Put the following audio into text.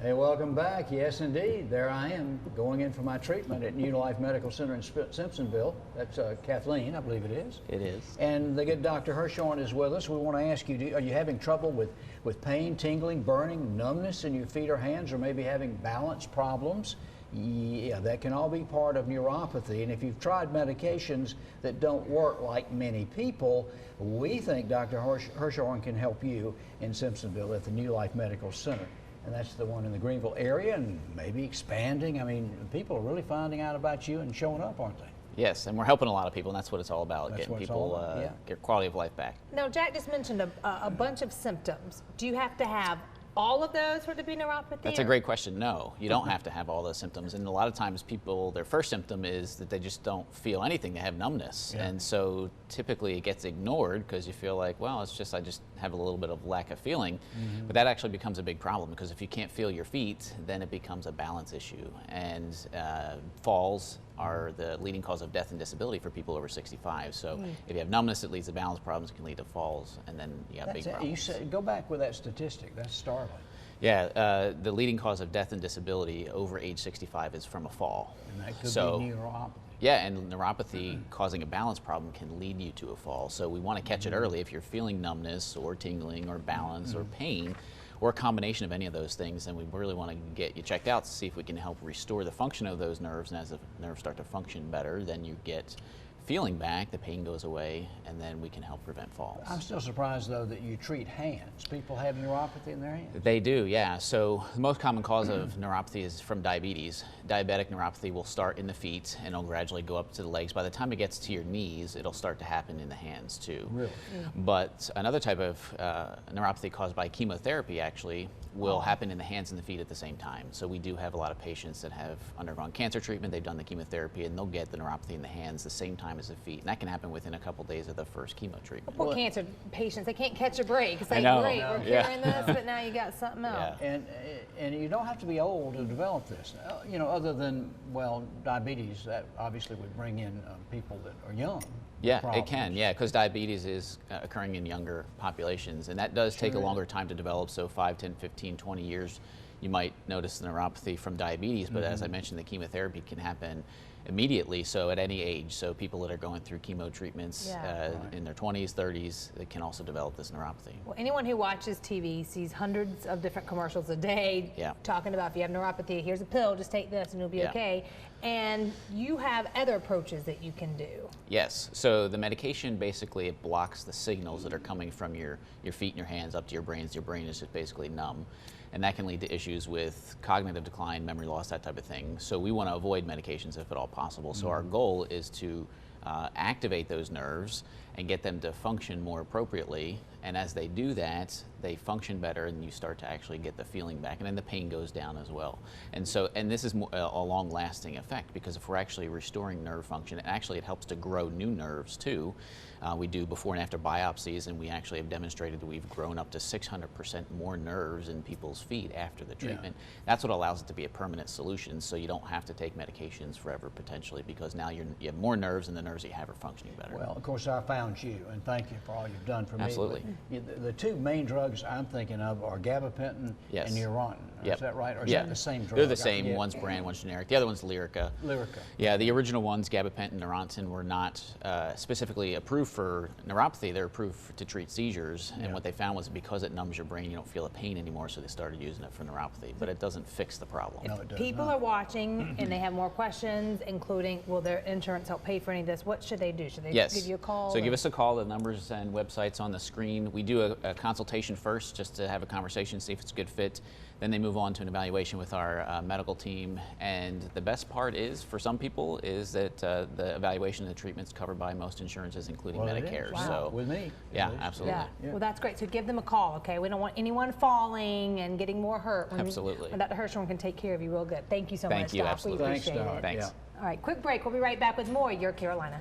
Hey, welcome back. Yes, indeed. There I am going in for my treatment at New Life Medical Center in Simpsonville. That's Kathleen, I believe it is. It is. And the good Dr. HIRSHORN is with us. We want to ask you, are you having trouble with pain, tingling, burning, numbness in your feet or hands, or maybe having balance problems? Yeah, that can all be part of neuropathy. And if you've tried medications that don't work like many people, we think Dr. HIRSHORN can help you in Simpsonville at the New Life Medical Center. And that's the one in the Greenville area, and maybe expanding. I mean, people are really finding out about you and showing up, aren't they? Yes, and we're helping a lot of people, and that's what it's all about, getting people get quality of life back. Now, Jack just mentioned a bunch of symptoms. Do you have to have all of those for it to be neuropathy? That's a great question. No, you don't have to have all those symptoms. And a lot of times people, their first symptom is that they just don't feel anything. They have numbness. Yeah. And so typically it gets ignored because you feel like, well, it's just, I just have a little bit of lack of feeling. Mm-hmm. But that actually becomes a big problem because if you can't feel your feet, then it becomes a balance issue. And falls are the leading cause of death and disability for people over 65. So if you have numbness, it leads to balance problems, it can lead to falls, and then you have big problems. You said, go back with that statistic. That's startling. Yeah, the leading cause of death and disability over age 65 is from a fall. And that could be neuropathy. Yeah, and neuropathy causing a balance problem can lead you to a fall. So we want to catch it early. If you're feeling numbness or tingling or balance or pain, or a combination of any of those things, then we really want to get you checked out to see if we can help restore the function of those nerves. And as the nerves start to function better, then you get feeling back, the pain goes away, and then we can help prevent falls. I'm still surprised, though, that you treat hands. People have neuropathy in their hands. They do, yeah. So the most common cause of neuropathy is from diabetes. Diabetic neuropathy will start in the feet and it'll gradually go up to the legs. By the time it gets to your knees, it'll start to happen in the hands too. Really? But another type of neuropathy caused by chemotherapy actually will happen in the hands and the feet at the same time. So we do have a lot of patients that have undergone cancer treatment, they've done the chemotherapy, and they'll get the neuropathy in the hands the same time as the feet. And that can happen within a couple days of the first chemo treatment. Poor cancer patients, they can't catch a break. It's like, know. great, we're curing this, but now you got something else. Yeah. And you don't have to be old to develop this. You know, other than, well, diabetes, that obviously would bring in people that are young. Yeah, it can, yeah, because diabetes is occurring in younger populations, and that does take a longer time to develop, so 5, 10, 15, 20 years, you might notice the neuropathy from diabetes, but as I mentioned, the chemotherapy can happen immediately, so at any age. So people that are going through chemo treatments in their 20s, 30s, they can also develop this neuropathy. Well, anyone who watches TV sees hundreds of different commercials a day talking about if you have neuropathy, here's a pill, just take this and you'll be okay. And you have other approaches that you can do. Yes, so the medication basically it blocks the signals that are coming from your feet and your hands up to your brains. Your brain is just basically numb. And that can lead to issues with cognitive decline, memory loss, that type of thing. So we want to avoid medications if at all possible. So our goal is to activate those nerves and get them to function more appropriately. And as they do that, they function better and you start to actually get the feeling back. And then the pain goes down as well. And so, and this is a long-lasting effect because if we're actually restoring nerve function, it helps to grow new nerves too. We do before and after biopsies, and we actually have demonstrated that we've grown up to 600% more nerves in people's feet after the treatment. That's what allows it to be a permanent solution, so you don't have to take medications forever potentially, because now you have more nerves and the nerves that you have are functioning better. Well, of course, I found you, and thank you for all you've done for me. Absolutely. The two main drugs I'm thinking of are gabapentin and Neurontin. Is that right? Or is that the same drug? They're the same. One's brand, one's generic. The other one's Lyrica. Yeah, the original ones, gabapentin and Neurontin, were not specifically approved for neuropathy. They're approved to treat seizures. And what they found was because it numbs your brain, you don't feel the pain anymore, so they started using it for neuropathy. But it doesn't fix the problem. No, it does People are watching and they have more questions, including, will their insurance help pay for any of this? What should they do? Should they give you a call? So give us a call. The numbers and websites on the screen. We do a consultation first just to have a conversation, see if it's a good fit. Then they move on to an evaluation with our medical team. And the best part is, for some people, is that the evaluation and the treatment's covered by most insurances, including Medicare. Wow. So with me. Yeah, absolutely. Well, that's great. So give them a call, okay? We don't want anyone falling and getting more hurt. Absolutely. When Dr. HIRSHORN can take care of you real good. Thank you so much, Thank you, Doc. absolutely. We appreciate it. Thanks. All right, quick break. We'll be right back with more Your Carolina.